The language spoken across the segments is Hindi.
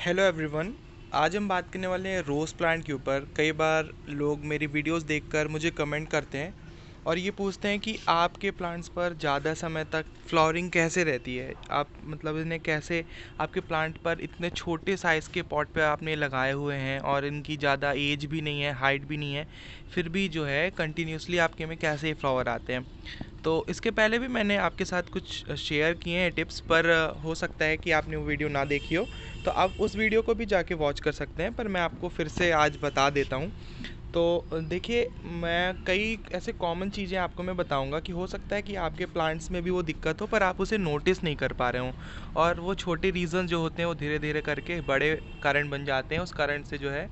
Hello everyone. आज हम बात करने वाले हैं रोज़ प्लांट के ऊपर। कई बार लोग मेरी वीडियोस देखकर मुझे कमेंट करते हैं और ये पूछते हैं कि आपके प्लांट्स पर ज़्यादा समय तक फ्लावरिंग कैसे रहती है। आप मतलब इन्हें कैसे, आपके प्लांट पर इतने छोटे साइज़ के पॉट पे आपने लगाए हुए हैं और इनकी ज़्यादा एज भी नहीं है, हाइट भी नहीं है, फिर भी जो है कंटिन्यूसली आपके में कैसे फ्लावर आते हैं। तो इसके पहले भी मैंने आपके साथ कुछ शेयर किए हैं टिप्स, पर हो सकता है कि आपने वो वीडियो ना देखी हो, तो आप उस वीडियो को भी जाके वॉच कर सकते हैं, पर मैं आपको फिर से आज बता देता हूँ। तो देखिए, मैं कई ऐसे कॉमन चीज़ें आपको मैं बताऊंगा कि हो सकता है कि आपके प्लांट्स में भी वो दिक्कत हो पर आप उसे नोटिस नहीं कर पा रहे हो, और वो छोटे रीज़न जो होते हैं वो धीरे धीरे करके बड़े कारण बन जाते हैं। उस कारण से जो है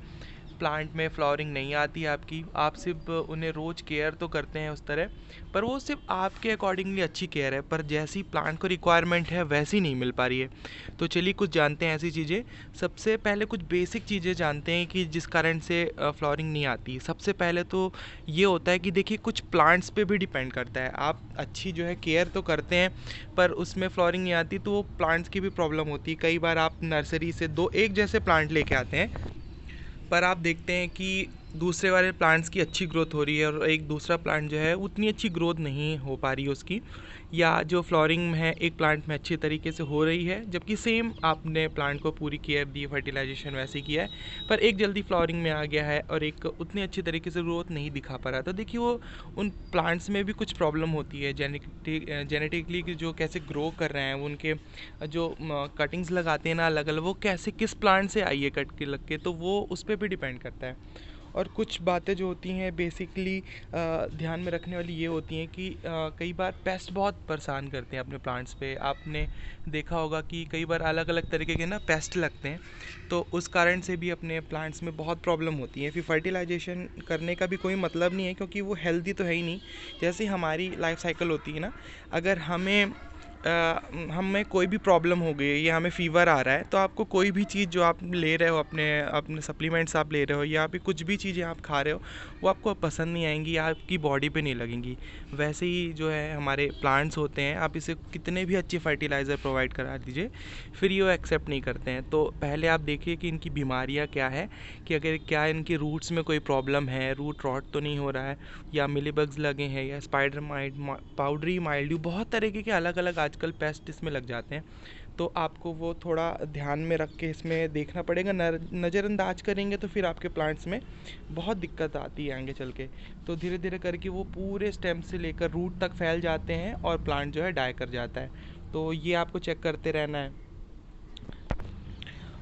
प्लांट में फ्लावरिंग नहीं आती आपकी। आप सिर्फ उन्हें रोज़ केयर तो करते हैं उस तरह, पर वो सिर्फ आपके अकॉर्डिंगली अच्छी केयर है, पर जैसी प्लांट को रिक्वायरमेंट है वैसी नहीं मिल पा रही है। तो चलिए कुछ जानते हैं ऐसी चीज़ें। सबसे पहले कुछ बेसिक चीज़ें जानते हैं कि जिस कारण से फ्लावरिंग नहीं आती। सबसे पहले तो ये होता है कि देखिए, कुछ प्लांट्स पे भी डिपेंड करता है। आप अच्छी जो है केयर तो करते हैं पर उसमें फ्लावरिंग नहीं आती, तो वो प्लांट्स की भी प्रॉब्लम होती है। कई बार आप नर्सरी से दो एक जैसे प्लांट लेके आते हैं, पर आप देखते हैं कि दूसरे वाले प्लांट्स की अच्छी ग्रोथ हो रही है और एक दूसरा प्लांट जो है उतनी अच्छी ग्रोथ नहीं हो पा रही है उसकी, या जो फ्लोरिंग में है एक प्लांट में अच्छी तरीके से हो रही है जबकि सेम आपने प्लांट को पूरी केयर दी, फर्टिलाइजेशन वैसे किया है, पर एक जल्दी फ्लोरिंग में आ गया है और एक उतनी अच्छी तरीके से ग्रोथ नहीं दिखा पा रहा। तो देखिए, वो उन प्लांट्स में भी कुछ प्रॉब्लम होती है जेनेटिकली कि जो कैसे ग्रो कर रहे हैं, वो उनके जो कटिंग्स लगाते हैं ना अलग अलग, वो कैसे किस प्लांट से आई है कट के लग के, तो वो उस पर भी डिपेंड करता है। और कुछ बातें जो होती हैं बेसिकली ध्यान में रखने वाली ये होती हैं कि कई बार पेस्ट बहुत परेशान करते हैं अपने प्लांट्स पे। आपने देखा होगा कि कई बार अलग अलग तरीके के ना पेस्ट लगते हैं, तो उस कारण से भी अपने प्लांट्स में बहुत प्रॉब्लम होती है। फिर फर्टिलाइजेशन करने का भी कोई मतलब नहीं है, क्योंकि वो हेल्दी तो है ही नहीं। जैसे हमारी लाइफ साइकिल होती है ना, अगर हमें कोई भी प्रॉब्लम हो गई या हमें फ़ीवर आ रहा है, तो आपको कोई भी चीज़ जो आप ले रहे हो, अपने अपने सप्लीमेंट्स आप ले रहे हो या फिर कुछ भी चीज़ें आप खा रहे हो, वो आपको पसंद नहीं आएंगी या आपकी बॉडी पे नहीं लगेंगी। वैसे ही जो है हमारे प्लांट्स होते हैं, आप इसे कितने भी अच्छे फर्टिलाइज़र प्रोवाइड करा दीजिए, फिर ये वो एक्सेप्ट नहीं करते हैं। तो पहले आप देखिए कि इनकी बीमारियाँ क्या है, कि अगर क्या इनके रूट्स में कोई प्रॉब्लम है, रूट रॉट तो नहीं हो रहा है, या मिलीबग्स लगे हैं, या स्पाइडर माइट, पाउडरी माइल्ड्यू, बहुत तरीके के अलग अलग आजकल पेस्ट इसमें लग जाते हैं। तो आपको वो थोड़ा ध्यान में रख के इसमें देखना पड़ेगा। नज़रअंदाज करेंगे तो फिर आपके प्लांट्स में बहुत दिक्कत आती है आगे चल के। तो धीरे धीरे करके वो पूरे स्टेम से लेकर रूट तक फैल जाते हैं और प्लांट जो है डाई कर जाता है। तो ये आपको चेक करते रहना है।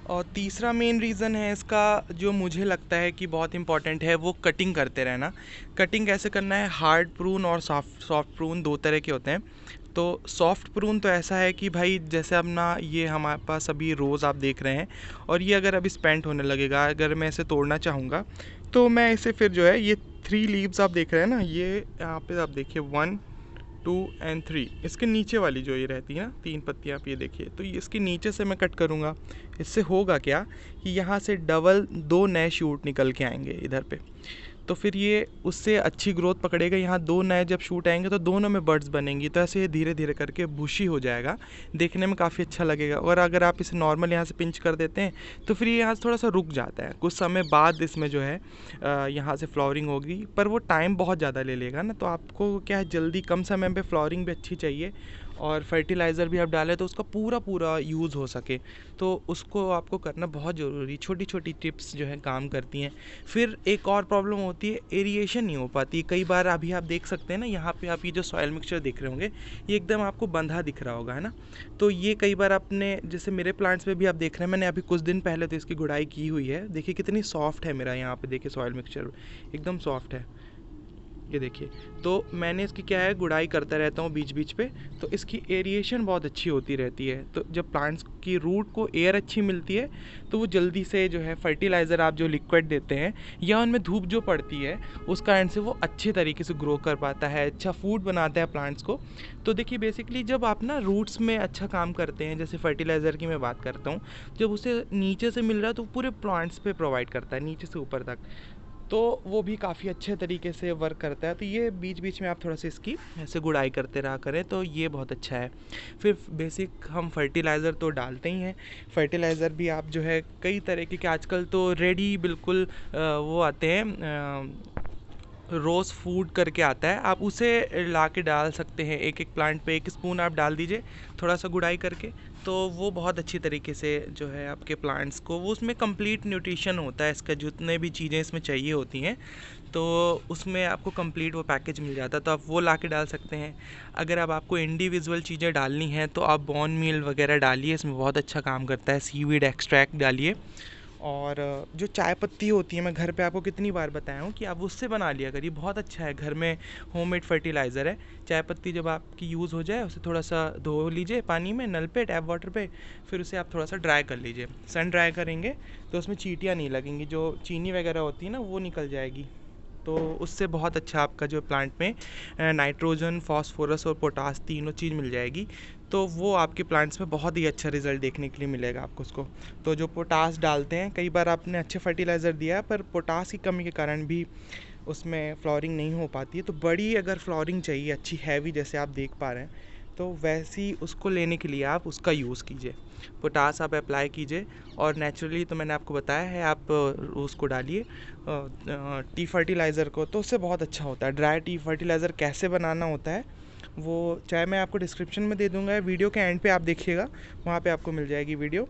और तीसरा मेन रीज़न है इसका, जो मुझे लगता है कि बहुत इंपॉर्टेंट है, वो कटिंग करते रहना। कटिंग कैसे करना है, हार्ड प्रून और सॉफ्ट प्रून दो तरह के होते हैं। तो सॉफ्ट प्रून तो ऐसा है कि भाई जैसे अब ना, ये हमारे पास अभी रोज़ आप देख रहे हैं और ये अगर अभी स्पेंट होने लगेगा, अगर मैं इसे तोड़ना चाहूँगा तो मैं इसे फिर जो है, ये 3 लीव्स आप देख रहे हैं ना, ये यहाँ पे आप देखिए 1, 2 एंड 3, इसके नीचे वाली जो ये रहती है ना 3 पत्तियाँ, आप ये देखिए, तो ये इसके नीचे से मैं कट करूँगा। इससे होगा क्या कि यहाँ से डबल 2 नए शूट निकल के आएंगे इधर पे, तो फिर ये उससे अच्छी ग्रोथ पकड़ेगा। यहाँ 2 नए जब शूट आएंगे तो दोनों में बर्ड्स बनेंगी, तो ऐसे ये धीरे धीरे करके बुशी हो जाएगा, देखने में काफ़ी अच्छा लगेगा। और अगर आप इसे नॉर्मल यहाँ से पिंच कर देते हैं तो फिर ये यहाँ से थोड़ा सा रुक जाता है, कुछ समय बाद इसमें जो है यहाँ से फ्लावरिंग होगी, पर वो टाइम बहुत ज़्यादा ले लेगा ना। तो आपको क्या है, जल्दी कम समय में फ्लावरिंग भी अच्छी चाहिए और फर्टिलाइज़र भी आप डालें तो उसका पूरा पूरा यूज़ हो सके, तो उसको आपको करना बहुत ज़रूरी। छोटी छोटी टिप्स जो है काम करती हैं। फिर एक और प्रॉब्लम होती है, एरिएशन नहीं हो पाती कई बार। अभी आप देख सकते हैं ना, यहाँ पे आप ये जो सॉइल मिक्सचर देख रहे होंगे, ये एकदम आपको बंधा दिख रहा होगा, है ना। तो ये कई बार आपने, जैसे मेरे प्लांट्स में भी आप देख रहे हैं, मैंने अभी कुछ दिन पहले तो इसकी गुड़ाई की हुई है। देखिए कितनी सॉफ्ट है मेरा, यहाँ पे देखिए सॉइल मिक्सचर एकदम सॉफ्ट है, ये देखिए। तो मैंने इसकी क्या है, गुड़ाई करता रहता हूँ बीच बीच पे, तो इसकी एरिएशन बहुत अच्छी होती रहती है। तो जब प्लांट्स की रूट को एयर अच्छी मिलती है तो वो जल्दी से जो है, फर्टिलाइज़र आप जो लिक्विड देते हैं या उनमें धूप जो पड़ती है, उस कारण से वो अच्छे तरीके से ग्रो कर पाता है, अच्छा फूड बनाता है प्लांट्स को। तो देखिए बेसिकली जब आप ना रूट्स में अच्छा काम करते हैं, जैसे फर्टिलाइज़र की मैं बात करता हूँ, जब उसे नीचे से मिल रहा है तो पूरे प्लांट्स पे प्रोवाइड करता है नीचे से ऊपर तक। तो वो भी काफ़ी अच्छे तरीके से वर्क करता है। तो ये बीच बीच में आप थोड़ा सा इसकी ऐसे गुड़ाई करते रहा करें, तो ये बहुत अच्छा है। फिर बेसिक हम फर्टिलाइज़र तो डालते ही हैं। फर्टिलाइज़र भी आप जो है कई तरीके के आजकल तो रेडी बिल्कुल वो आते हैं, रोज़ फूड करके आता है, आप उसे ला के डाल सकते हैं। एक एक प्लांट पे 1 स्पून आप डाल दीजिए थोड़ा सा गुड़ाई करके, तो वो बहुत अच्छी तरीके से जो है आपके प्लांट्स को, वो उसमें कंप्लीट न्यूट्रिशन होता है इसका, जितने भी चीज़ें इसमें चाहिए होती हैं तो उसमें आपको कंप्लीट वो पैकेज मिल जाता है, तो आप वो ला के डाल सकते हैं। अगर अब आपको इंडिविजुअल चीज़ें डालनी हैं तो आप बॉन मील वगैरह डालिए, इसमें बहुत अच्छा काम करता है। सीवीड एक्सट्रैक्ट डालिए, और जो चाय पत्ती होती है, मैं घर पे आपको कितनी बार बताया हूँ कि आप उससे बना लिया करिए, बहुत अच्छा है। घर में होममेड फर्टिलाइज़र है। चाय पत्ती जब आपकी यूज़ हो जाए उसे थोड़ा सा धो लीजिए पानी में, नल पे, टैप वाटर पे, फिर उसे आप थोड़ा सा ड्राई कर लीजिए। सन ड्राई करेंगे तो उसमें चींटियाँ नहीं लगेंगी, जो चीनी वगैरह होती है ना वो निकल जाएगी। तो उससे बहुत अच्छा आपका जो प्लांट में नाइट्रोजन, फास्फोरस और पोटास तीनों चीज़ मिल जाएगी। तो वो आपके प्लांट्स में बहुत ही अच्छा रिजल्ट देखने के लिए मिलेगा आपको उसको। तो जो पोटास डालते हैं, कई बार आपने अच्छे फर्टिलाइज़र दिया पर पोटास की कमी के कारण भी उसमें फ्लॉरिंग नहीं हो पाती है। तो बड़ी अगर फ्लॉरिंग चाहिए अच्छी हैवी, जैसे आप देख पा रहे हैं, तो वैसी उसको लेने के लिए आप उसका यूज़ कीजिए, पोटास आप अप्लाई कीजिए। और नेचुरली तो मैंने आपको बताया है, आप उसको डालिए टी फर्टिलाइज़र को, तो उससे बहुत अच्छा होता है। ड्राई टी फर्टिलाइज़र कैसे बनाना होता है वो चाहे मैं आपको डिस्क्रिप्शन में दे दूँगा, वीडियो के एंड पे आप देखिएगा, वहाँ पे आपको मिल जाएगी वीडियो,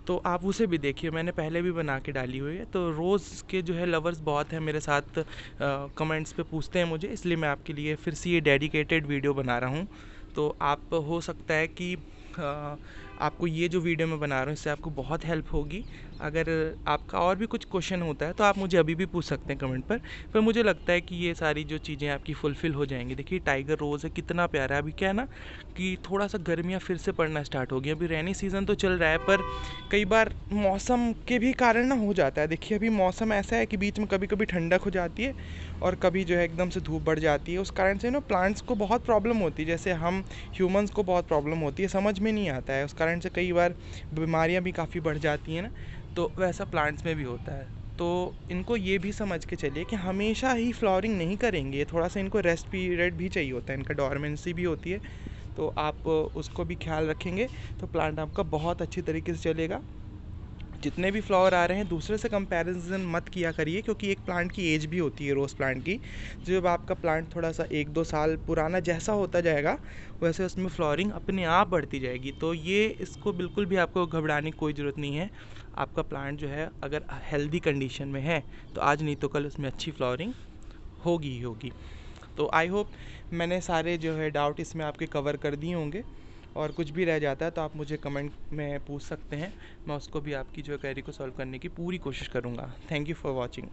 तो आप उसे भी देखिए। मैंने पहले भी बना के डाली हुई है। तो रोज़ के जो है लवर्स बहुत हैं मेरे साथ, कमेंट्स पे पूछते हैं मुझे, इसलिए मैं आपके लिए फिर से ये डेडिकेटेड वीडियो बना रहा हूँ। तो आप हो सकता है कि आपको ये जो वीडियो मैं बना रहा हूँ इससे आपको बहुत हेल्प होगी। अगर आपका और भी कुछ क्वेश्चन होता है तो आप मुझे अभी भी पूछ सकते हैं कमेंट पर मुझे लगता है कि ये सारी जो चीज़ें आपकी फुलफ़िल हो जाएंगी। देखिए टाइगर रोज़ है, कितना प्यारा है। अभी क्या है ना कि थोड़ा सा गर्मियाँ फिर से पड़ना स्टार्ट हो गई, अभी रेनी सीज़न तो चल रहा है पर कई बार मौसम के भी कारण ना हो जाता है। देखिए अभी मौसम ऐसा है कि बीच में कभी कभी ठंडक हो जाती है और कभी जो है एकदम से धूप बढ़ जाती है। उस कारण से ना प्लांट्स को बहुत प्रॉब्लम होती है, जैसे हम ह्यूमंस को बहुत प्रॉब्लम होती है, समझ में नहीं आता है। उस कारण से कई बार बीमारियां भी काफ़ी बढ़ जाती हैं ना, तो वैसा प्लांट्स में भी होता है। तो इनको ये भी समझ के चलिए कि हमेशा ही फ्लावरिंग नहीं करेंगे, थोड़ा सा इनको रेस्ट पीरियड भी चाहिए होता है, इनका डोरमेंसी भी होती है। तो आप उसको भी ख्याल रखेंगे तो प्लांट आपका बहुत अच्छी तरीके से चलेगा। जितने भी फ्लावर आ रहे हैं दूसरे से कंपैरिजन मत किया करिए, क्योंकि एक प्लांट की एज भी होती है, रोज़ प्लांट की। जब आपका प्लांट थोड़ा सा 1-2 साल पुराना जैसा होता जाएगा वैसे उसमें फ्लावरिंग अपने आप बढ़ती जाएगी। तो ये इसको बिल्कुल भी आपको घबराने की कोई ज़रूरत नहीं है। आपका प्लांट जो है अगर हेल्दी कंडीशन में है तो आज नहीं तो कल उसमें अच्छी फ्लावरिंग होगी ही होगी। तो आई होप मैंने सारे जो है डाउट इसमें आपके कवर कर दिए होंगे, और कुछ भी रह जाता है तो आप मुझे कमेंट में पूछ सकते हैं, मैं उसको भी आपकी जो क्वेरी को सॉल्व करने की पूरी कोशिश करूँगा। Thank you for watching.